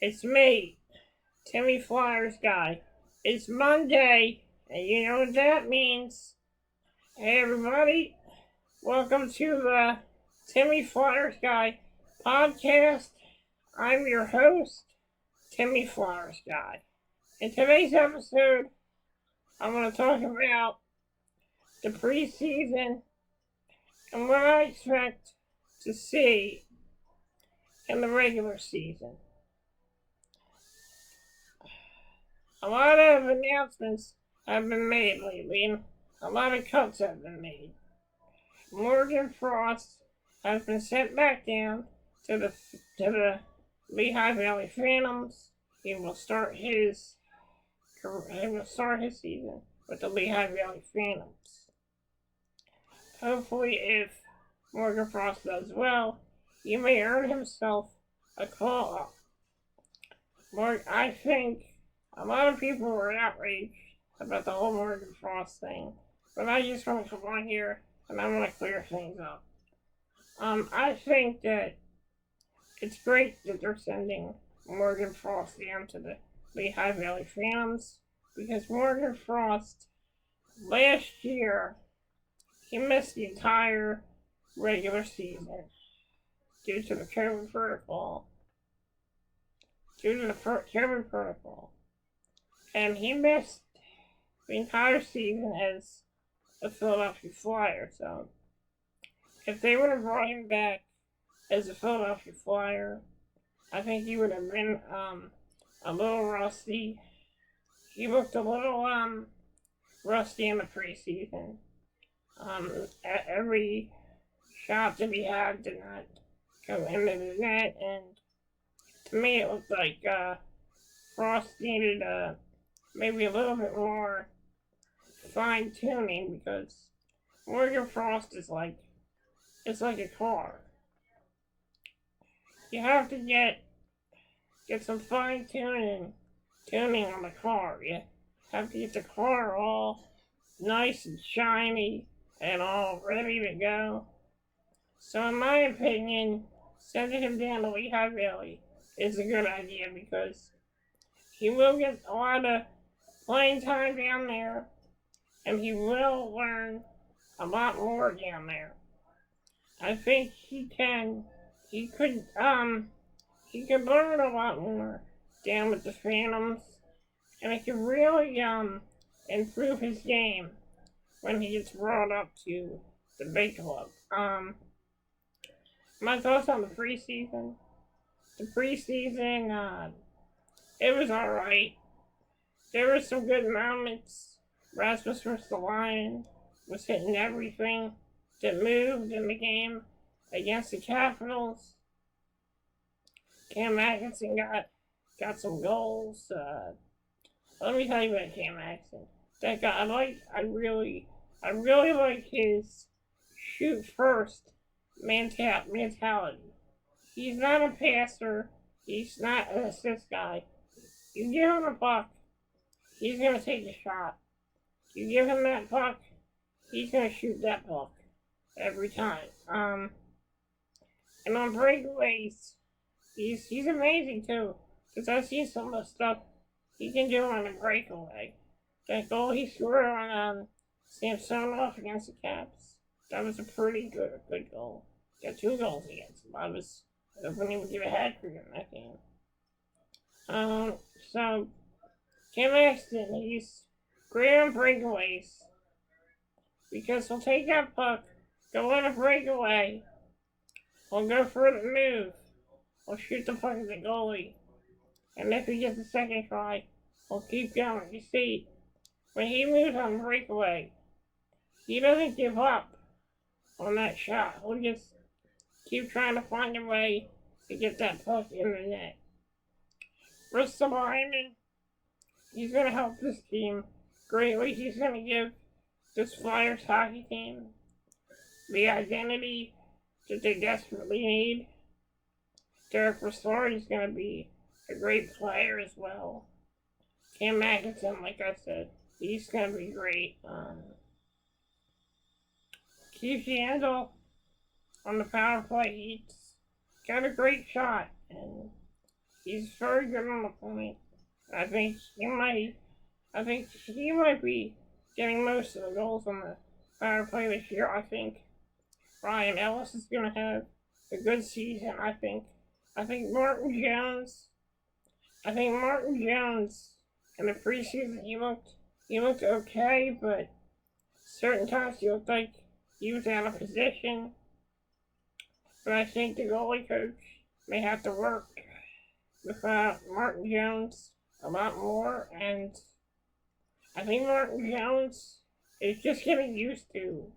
It's me, Timmy Flyersguy. It's Monday, and you know what that means. Hey everybody, welcome to the Timmy Flyersguy podcast. I'm your host, Timmy Flyersguy. In today's episode, I'm going to talk about the preseason and what I expect to see in the regular season. A lot of announcements have been made lately. A lot of cuts have been made. Morgan Frost has been sent back down to the Lehigh Valley Phantoms. He will start his season with the Lehigh Valley Phantoms. Hopefully, if Morgan Frost does well, he may earn himself a call up. I think a lot of people were outraged about the whole Morgan Frost thing, but I just want to come on here and I want to clear things up. I think that it's great that they're sending Morgan Frost down to the Lehigh Valley Phantoms, because Morgan Frost, last year, he missed the entire regular season due to the COVID protocol. And he missed the entire season as a Philadelphia Flyer. So, if they would have brought him back as a Philadelphia Flyer, I think he would have been a little rusty. He looked a little rusty in the preseason. Every shot that he had did not go into the net, and to me it looked like Frost needed maybe a little bit more fine tuning, because Morgan Frost is like, it's like a car. You have to get some fine tuning on the car. You have to get the car all nice and shiny and all ready to go. So in my opinion, sending him down to Lehigh Valley is a good idea, because he will get a lot of playing time down there, and he will learn a lot more down there. I think he could learn a lot more down with the Phantoms, and it could really improve his game when he gets brought up to the big club. My thoughts on the preseason. The preseason, it was alright. There were some good moments. Rasmus Ristolainen was hitting everything that moved in the game against the Capitals. Cam Atkinson got some goals. Let me tell you about Cam Atkinson. That guy, I really like his shoot first mentality. He's not a passer. He's not an assist guy. You give him a puck, he's gonna take a shot. You give him that puck, he's gonna shoot that puck every time. And on breakaways, he's amazing too, because I've seen some of the stuff he can do on a breakaway. That goal he scored on Samsonov against the Caps, that was a pretty good goal. Got 2 goals against him. I was hoping he would get a hat trick in that game. So Cam Atkinson, he's great on breakaways, because he'll take that puck, go on a breakaway, he'll go for the move, he'll shoot the puck at the goalie, and if he gets a second try, he'll keep going. You see, when he moves on breakaway, he doesn't give up on that shot. He'll just keep trying to find a way to get that puck in the net. Ristolainen, he's going to help this team greatly. He's going to give this Flyers hockey team the identity that they desperately need. Derek Brassard is going to be a great player as well. Cam Atkinson, like I said, he's going to be great. Keith Yandel on the power play, he's got a great shot, and He's very good on the point. I think he might be getting most of the goals on the power play this year. I think Ryan Ellis is gonna have a good season. I think Martin Jones. I think Martin Jones in the preseason he looked okay, but certain times he looked like he was out of position. But I think the goalie coach may have to work with Martin Jones a lot more, and I think Martin Jones is just getting used to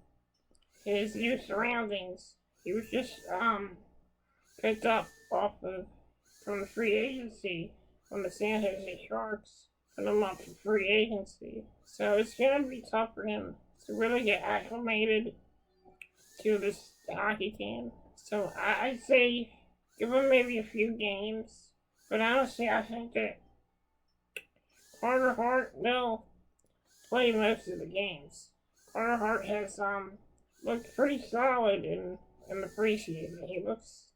his new surroundings. He was just picked up off of from the free agency from the San Jose Sharks, put him up for free agency. So it's gonna be tough for him to really get acclimated to this hockey team. So I'd say give him maybe a few games. But honestly, I think that Carter Hart will play most of the games. Carter Hart has looked pretty solid in the preseason. He looks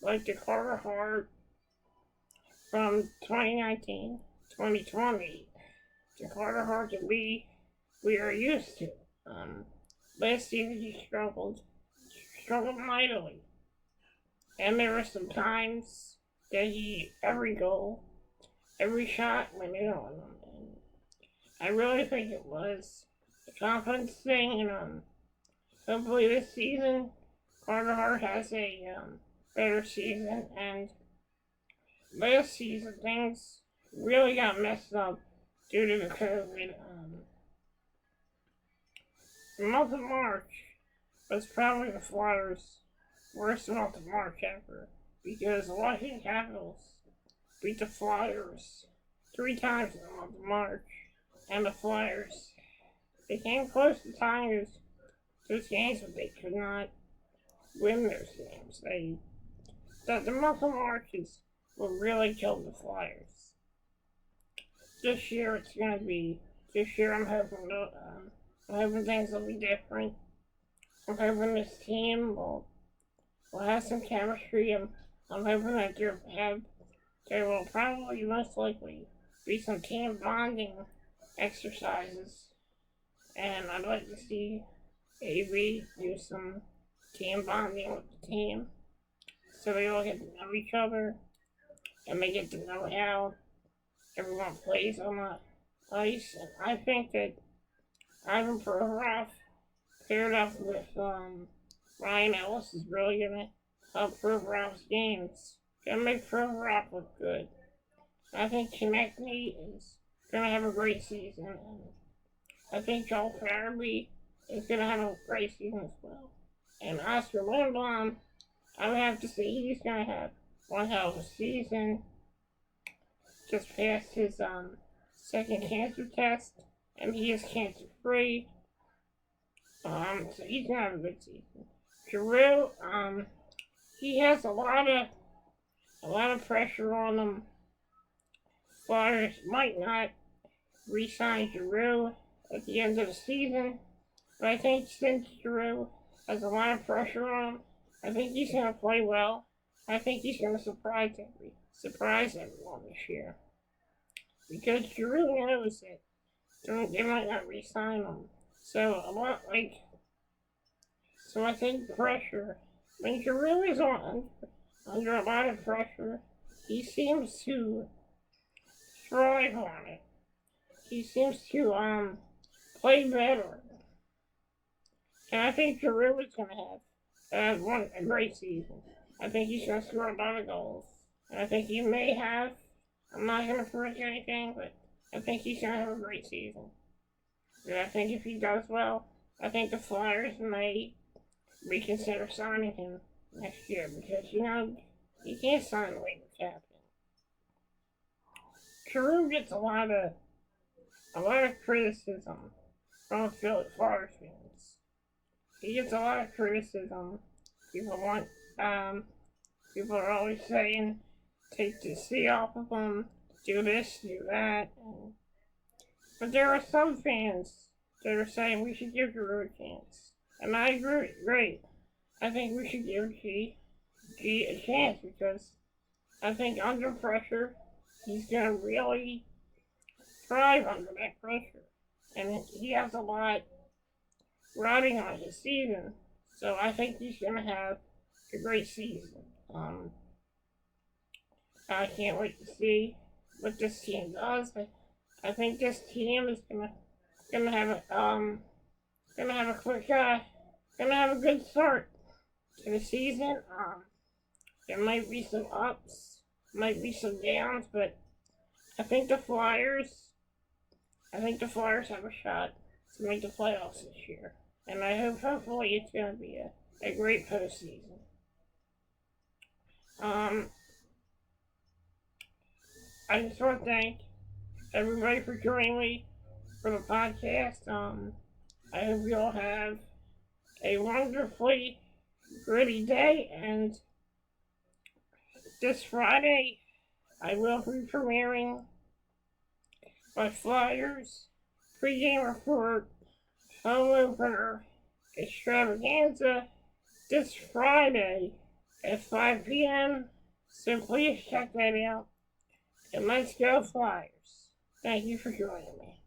like the Carter Hart from 2019, 2020. The Carter Hart that we are used to. Last season he struggled mightily. And there were some times that every goal, every shot went in on him. And I really think it was a confidence thing. And hopefully this season, Carter Hart has a better season. And last season, things really got messed up due to the COVID. The month of March was probably the Flyers' worst month of March ever, because the Washington Capitals beat the Flyers 3 times in the month of March, and the Flyers, they came close to tying those games, but they could not win those games. The month of March is what really killed the Flyers. This year I'm hoping things will be different. I'm hoping this team will have some chemistry. I'm hoping that there will probably most likely be some team bonding exercises. And I'd like to see AB do some team bonding with the team, so they all get to know each other, and they get to know how everyone plays on the ice. And I think that Ivan Provorov paired up with Ryan Ellis is really gonna help Provorov's games. Gonna make Provorov look good. I think Konechny is gonna have a great season, and I think Joel Farabee is gonna have a great season as well. And Oscar Lindblom, I would have to say he's gonna have one hell of a season. Just passed his second cancer test, and he is cancer free. So he's gonna have a good season. Giroux, he has a lot of pressure on him. Flyers might not re-sign Giroux at the end of the season, but I think since Giroux has a lot of pressure on him, I think he's gonna play well. I think he's gonna surprise everyone this year, because Giroux knows that they might not re-sign him. So I think pressure. When Giroux is under a lot of pressure, he seems to thrive on it. He seems to play better. And I think Giroux is gonna have a great season. I think he's gonna score a lot of goals. And I think he may have, I'm not gonna predict anything, but I think he's gonna have a great season. And I think if he does well, I think the Flyers may reconsider signing him next year, because you can't sign away the captain. Giroux gets a lot of criticism from Philly Flyers fans. He gets a lot of criticism. People are always saying, take the C off of him, do this, do that. But there are some fans that are saying we should give Giroux a chance. And I agree, great. I think we should give G a chance, because I think under pressure, he's gonna really thrive under that pressure, and he has a lot riding on his season. So I think he's gonna have a great season. I can't wait to see what this team does. I think this team is gonna have a gonna have a good start to the season. There might be some ups, might be some downs, but I think the Flyers have a shot to make the playoffs this year, and I hope hopefully it's gonna be a great postseason. I just want to thank everybody for joining me for the podcast. I hope you all have a wonderfully gritty day, and this Friday I will be premiering my Flyers pregame report home opener extravaganza this Friday at 5 p.m. So please check that out. And let's go Flyers. Thank you for joining me.